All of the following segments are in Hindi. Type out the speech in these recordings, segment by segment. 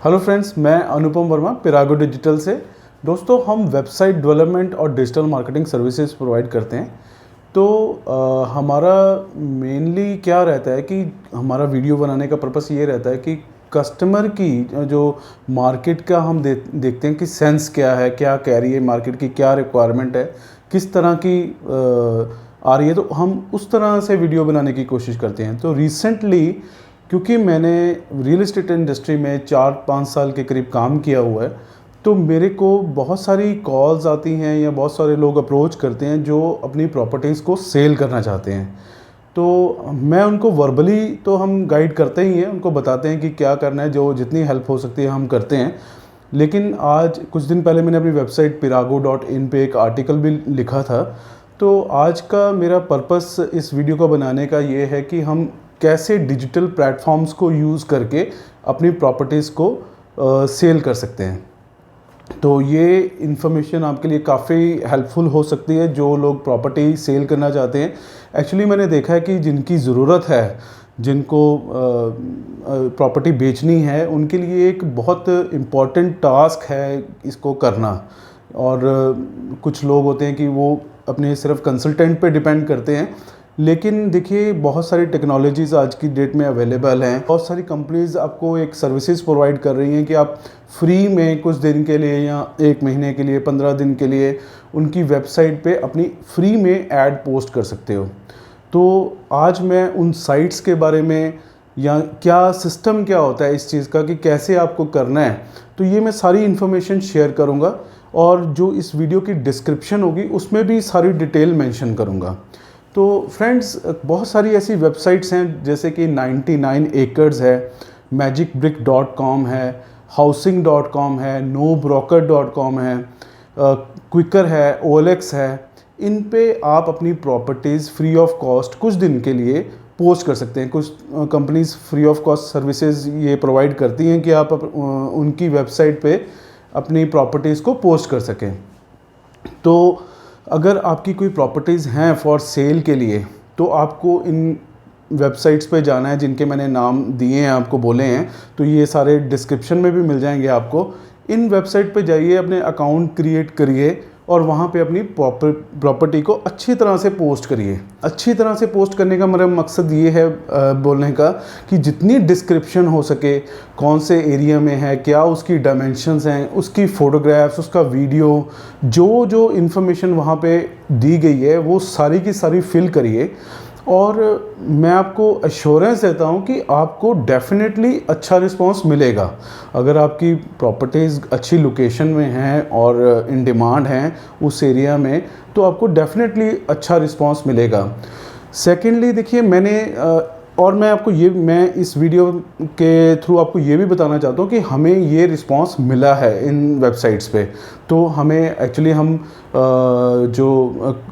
हेलो फ्रेंड्स, मैं अनुपम वर्मा पिरागो डिजिटल से। दोस्तों, हम वेबसाइट डेवलपमेंट और डिजिटल मार्केटिंग सर्विसेज प्रोवाइड करते हैं। तो हमारा मेनली क्या रहता है कि हमारा वीडियो बनाने का पर्पस ये रहता है कि कस्टमर की जो मार्केट का हम देखते हैं कि सेंस क्या है, क्या कह रही है मार्केट की, क्या रिक्वायरमेंट है, किस तरह की आ रही है, तो हम उस तरह से वीडियो बनाने की कोशिश करते हैं। तो रिसेंटली क्योंकि मैंने रियल एस्टेट इंडस्ट्री में 4-5 साल के करीब काम किया हुआ है, तो मेरे को बहुत सारी कॉल्स आती हैं या बहुत सारे लोग अप्रोच करते हैं जो अपनी प्रॉपर्टीज़ को सेल करना चाहते हैं। तो मैं उनको वर्बली तो हम गाइड करते ही हैं, उनको बताते हैं कि क्या करना है, जो जितनी हेल्प हो सकती है हम करते हैं। लेकिन आज कुछ दिन पहले मैंने अपनी वेबसाइट pirago.in पे एक आर्टिकल भी लिखा था। तो आज का मेरा पर्पस इस वीडियो को बनाने का ये है कि हम कैसे डिजिटल प्लेटफॉर्म्स को यूज़ करके अपनी प्रॉपर्टीज़ को सेल कर सकते हैं। तो ये इन्फॉर्मेशन आपके लिए काफ़ी हेल्पफुल हो सकती है जो लोग प्रॉपर्टी सेल करना चाहते हैं। एक्चुअली मैंने देखा है कि जिनकी ज़रूरत है, जिनको प्रॉपर्टी बेचनी है, उनके लिए एक बहुत इम्पॉर्टेंट टास्क है इसको करना। और कुछ लोग होते हैं कि वो अपने सिर्फ कंसल्टेंट पे डिपेंड करते हैं। लेकिन देखिए, बहुत सारी टेक्नोलॉजीज़ आज की डेट में अवेलेबल हैं। बहुत सारी कंपनीज़ आपको एक सर्विसेज प्रोवाइड कर रही हैं कि आप फ्री में कुछ दिन के लिए या 1 महीने के लिए, 15 दिन के लिए उनकी वेबसाइट पे अपनी फ्री में ऐड पोस्ट कर सकते हो। तो आज मैं उन साइट्स के बारे में, या क्या सिस्टम क्या होता है इस चीज़ का कि कैसे आपको करना है, तो ये मैं सारी इन्फॉर्मेशन शेयर करूँगा। और जो इस वीडियो की डिस्क्रिप्शन होगी उसमें भी सारी डिटेल मेंशन करूँगा। तो फ्रेंड्स, बहुत सारी ऐसी वेबसाइट्स हैं जैसे कि 99 एकर्स है, magicbrick.com है, housing.com है, nobroker.com है, क्विकर है, OLX है। इन पे आप अपनी प्रॉपर्टीज़ फ्री ऑफ कॉस्ट कुछ दिन के लिए पोस्ट कर सकते हैं। कुछ companies free of cost services ये प्रोवाइड करती हैं कि आप उनकी वेबसाइट पे अपनी प्रॉपर्टीज़ को पोस्ट कर सकें। तो अगर आपकी कोई प्रॉपर्टीज़ हैं फॉर सेल के लिए, तो आपको इन वेबसाइट्स पे जाना है जिनके मैंने नाम दिए हैं, आपको बोले हैं। तो ये सारे डिस्क्रिप्शन में भी मिल जाएंगे आपको। इन वेबसाइट पे जाइए, अपने अकाउंट क्रिएट करिए और वहाँ पे अपनी प्रॉपर्टी को अच्छी तरह से पोस्ट करिए। अच्छी तरह से पोस्ट करने का मेरा मकसद ये है बोलने का कि जितनी डिस्क्रिप्शन हो सके, कौन से एरिया में है, क्या उसकी डायमेंशंस हैं, उसकी फ़ोटोग्राफ्स, उसका वीडियो, जो जो इन्फॉर्मेशन वहाँ पे दी गई है वो सारी की सारी फिल करिए। और मैं आपको एश्योरेंस देता हूँ कि आपको डेफिनेटली अच्छा रिस्पांस मिलेगा। अगर आपकी प्रॉपर्टीज़ अच्छी लोकेशन में हैं और इन डिमांड हैं उस एरिया में, तो आपको डेफिनेटली अच्छा रिस्पांस मिलेगा। सेकेंडली देखिए, मैं इस वीडियो के थ्रू आपको ये भी बताना चाहता हूँ कि हमें ये रिस्पांस मिला है इन वेबसाइट्स पे। तो हमें एक्चुअली हम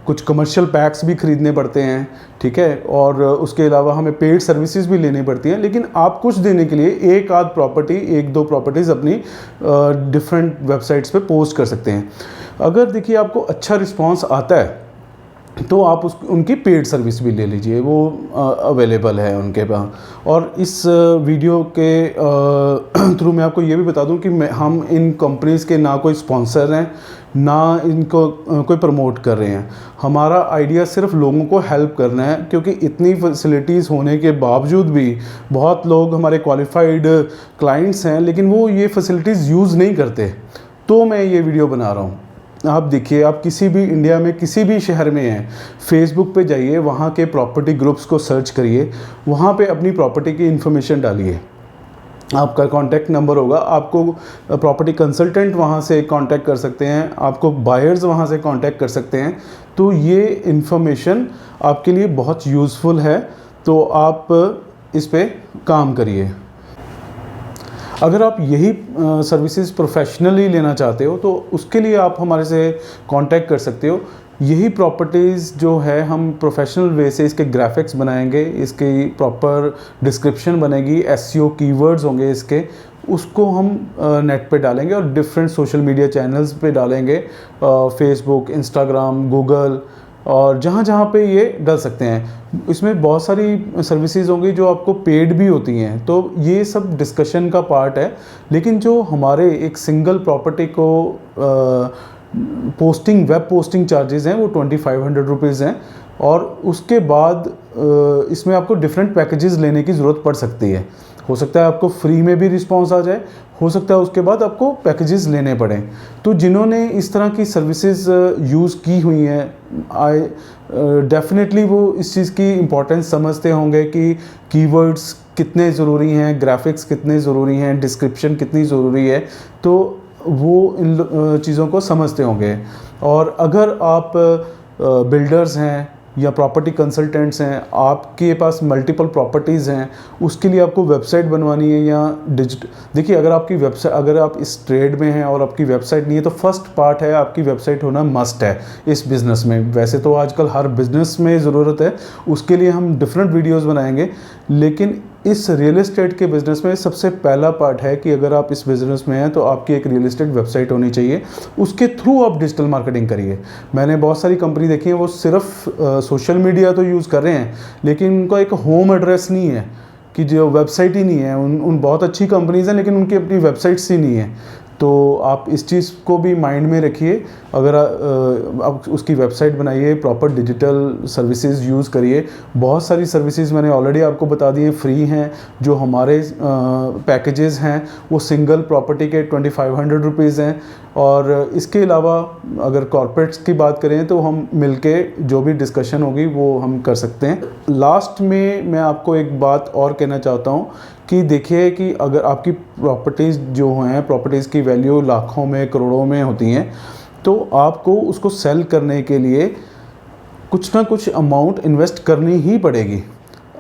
कुछ कमर्शियल पैक्स भी ख़रीदने पड़ते हैं, ठीक है, और उसके अलावा हमें पेड सर्विसेज भी लेनी पड़ती हैं। लेकिन आप कुछ देने के लिए एक आध प्रॉपर्टी, 1-2 प्रॉपर्टीज़ अपनी डिफरेंट वेबसाइट्स पे पोस्ट कर सकते हैं। अगर देखिए आपको अच्छा रिस्पांस आता है तो आप उनकी पेड सर्विस भी ले लीजिए, वो अवेलेबल है उनके पास। और इस वीडियो के थ्रू मैं आपको ये भी बता दूं कि हम इन कंपनीज़ के ना कोई स्पॉन्सर हैं, ना इनको कोई प्रमोट कर रहे हैं। हमारा आइडिया सिर्फ लोगों को हेल्प करना है, क्योंकि इतनी फैसिलिटीज़ होने के बावजूद भी बहुत लोग हमारे क्वालिफाइड क्लाइंट्स हैं, लेकिन वो ये फैसिलिटीज़ यूज़ नहीं करते। तो मैं ये वीडियो बना रहा हूँ। आप देखिए, आप किसी भी इंडिया में किसी भी शहर में हैं, फेसबुक पे जाइए, वहाँ के प्रॉपर्टी ग्रुप्स को सर्च करिए, वहाँ पे अपनी प्रॉपर्टी की इन्फॉर्मेशन डालिए। आपका कॉन्टैक्ट नंबर होगा, आपको प्रॉपर्टी कंसल्टेंट वहाँ से कांटेक्ट कर सकते हैं, आपको बायर्स वहाँ से कांटेक्ट कर सकते हैं। तो ये इन्फॉर्मेशन आपके लिए बहुत यूज़फुल है, तो आप इस पे काम करिए। अगर आप यही सर्विसेज प्रोफेशनली लेना चाहते हो तो उसके लिए आप हमारे से कांटेक्ट कर सकते हो। यही प्रॉपर्टीज़ जो है हम प्रोफेशनल वे से इसके ग्राफिक्स बनाएंगे, इसकी प्रॉपर डिस्क्रिप्शन बनेगी, एसईओ कीवर्ड्स होंगे इसके, उसको हम नेट पे डालेंगे और डिफरेंट सोशल मीडिया चैनल्स पे डालेंगे, फेसबुक, इंस्टाग्राम, गूगल, और जहाँ जहाँ पे ये डल सकते हैं। इसमें बहुत सारी सर्विसेज होंगी जो आपको पेड भी होती हैं, तो ये सब डिस्कशन का पार्ट है। लेकिन जो हमारे एक सिंगल प्रॉपर्टी को पोस्टिंग, वेब पोस्टिंग चार्जेस हैं वो 2500 रुपीज़ हैं। और उसके बाद इसमें आपको डिफरेंट पैकेजेस लेने की ज़रूरत पड़ सकती है। हो सकता है आपको फ्री में भी रिस्पॉन्स आ जाए, हो सकता है उसके बाद आपको पैकेजेस लेने पड़ें। तो जिन्होंने इस तरह की सर्विसेज यूज़ की हुई हैं, डेफिनेटली वो इस चीज़ की इम्पोर्टेंस समझते होंगे कि कीवर्ड्स कितने ज़रूरी हैं, ग्राफिक्स कितने ज़रूरी हैं, डिस्क्रिप्शन कितनी ज़रूरी है। तो वो इन चीज़ों को समझते होंगे। और अगर आप बिल्डर्स हैं या प्रॉपर्टी कंसल्टेंट्स हैं, आपके पास मल्टीपल प्रॉपर्टीज़ हैं, उसके लिए आपको वेबसाइट बनवानी है या देखिए, अगर आपकी वेबसाइट, अगर आप इस ट्रेड में हैं और आपकी वेबसाइट नहीं है, तो फर्स्ट पार्ट है आपकी वेबसाइट होना मस्ट है इस बिज़नेस में। वैसे तो आजकल हर बिज़नेस में ज़रूरत है, उसके लिए हम डिफरेंट वीडियोज़ बनाएंगे। लेकिन इस रियल एस्टेट के बिज़नेस में सबसे पहला पार्ट है कि अगर आप इस बिज़नेस में हैं तो आपकी एक रियल एस्टेट वेबसाइट होनी चाहिए। उसके थ्रू आप डिजिटल मार्केटिंग करिए। मैंने बहुत सारी कंपनी देखी है, वो सिर्फ सोशल मीडिया तो यूज़ कर रहे हैं, लेकिन उनका एक होम एड्रेस नहीं है, कि जो वेबसाइट ही नहीं है। उन बहुत अच्छी कंपनीज़ हैं, लेकिन उनकी अपनी वेबसाइट्स ही नहीं है। तो आप इस चीज़ को भी माइंड में रखिए। अगर आप उसकी वेबसाइट बनाइए, प्रॉपर डिजिटल सर्विसेज यूज़ करिए। बहुत सारी सर्विसेज मैंने ऑलरेडी आपको बता दी हैं, फ्री हैं। जो हमारे पैकेजेस हैं वो सिंगल प्रॉपर्टी के 2500 रुपीज़ हैं। और इसके अलावा अगर कॉर्पोरेट्स की बात करें तो हम मिलके जो भी डिस्कशन होगी वो हम कर सकते हैं। लास्ट में मैं आपको एक बात और कहना चाहता हूँ कि देखिए कि अगर आपकी प्रॉपर्टीज़ जो हैं, प्रॉपर्टीज़ की वैल्यू लाखों में, करोड़ों में होती हैं, तो आपको उसको सेल करने के लिए कुछ ना कुछ अमाउंट इन्वेस्ट करनी ही पड़ेगी।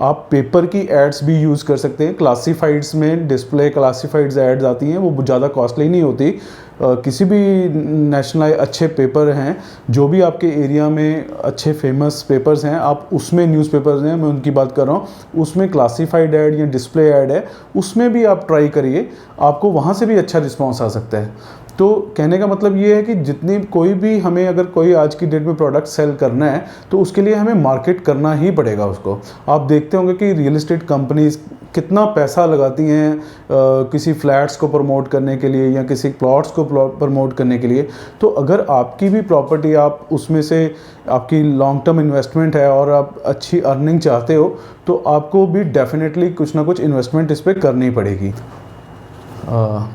आप पेपर की एड्स भी यूज़ कर सकते हैं। क्लासीफाइड्स में डिस्प्ले क्लासीफाइड्स एड्स आती हैं, वो ज़्यादा कॉस्टली नहीं होती। किसी भी नेशनल अच्छे पेपर हैं, जो भी आपके एरिया में अच्छे फेमस पेपर्स हैं, आप उसमें, न्यूज़पेपर्स हैं, मैं उनकी बात कर रहा हूँ, उसमें क्लासीफाइड ऐड या डिस्प्ले ऐड है, उसमें भी आप ट्राई करिए, आपको वहाँ से भी अच्छा रिस्पॉन्स आ सकता है। तो कहने का मतलब ये है कि जितनी कोई भी हमें, अगर कोई आज की डेट में प्रोडक्ट सेल करना है तो उसके लिए हमें मार्केट करना ही पड़ेगा उसको। आप देखते होंगे कि रियल एस्टेट कंपनीज कितना पैसा लगाती हैं किसी फ्लैट्स को प्रमोट करने के लिए या किसी प्लॉट्स को प्रमोट करने के लिए। तो अगर आपकी भी प्रॉपर्टी, आप उसमें से आपकी लॉन्ग टर्म इन्वेस्टमेंट है और आप अच्छी अर्निंग चाहते हो, तो आपको भी डेफिनेटली कुछ ना कुछ इन्वेस्टमेंट इस पर करनी पड़ेगी।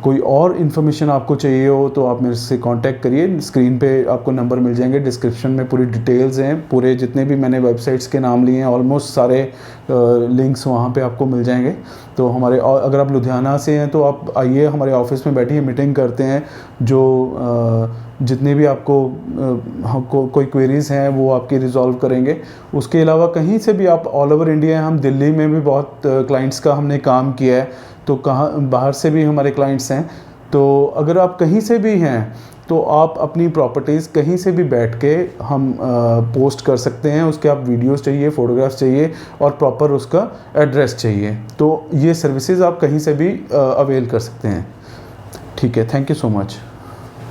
कोई और इन्फॉर्मेशन आपको चाहिए हो तो आप मेरे से कांटेक्ट करिए। स्क्रीन पे आपको नंबर मिल जाएंगे, डिस्क्रिप्शन में पूरी डिटेल्स हैं, पूरे जितने भी मैंने वेबसाइट्स के नाम लिए हैं ऑलमोस्ट सारे लिंक्स वहाँ पे आपको मिल जाएंगे। तो हमारे, अगर आप लुधियाना से हैं तो आप आइए, हमारे ऑफिस में बैठिए, मीटिंग करते हैं। जो जितने भी आपको कोई क्वेरीज़ हैं वो आपकी रिजॉल्व करेंगे। उसके अलावा कहीं से भी आप, ऑल ओवर इंडिया, हम दिल्ली में भी बहुत क्लाइंट्स का हमने काम किया है, तो कहाँ बाहर से भी हमारे क्लाइंट्स हैं। तो अगर आप कहीं से भी हैं तो आप अपनी प्रॉपर्टीज़ कहीं से भी बैठ के हम पोस्ट कर सकते हैं। उसके आप वीडियोस चाहिए, फ़ोटोग्राफ्स चाहिए और प्रॉपर उसका एड्रेस चाहिए, तो ये सर्विसेज आप कहीं से भी अवेल कर सकते हैं। ठीक है, थैंक यू सो मच।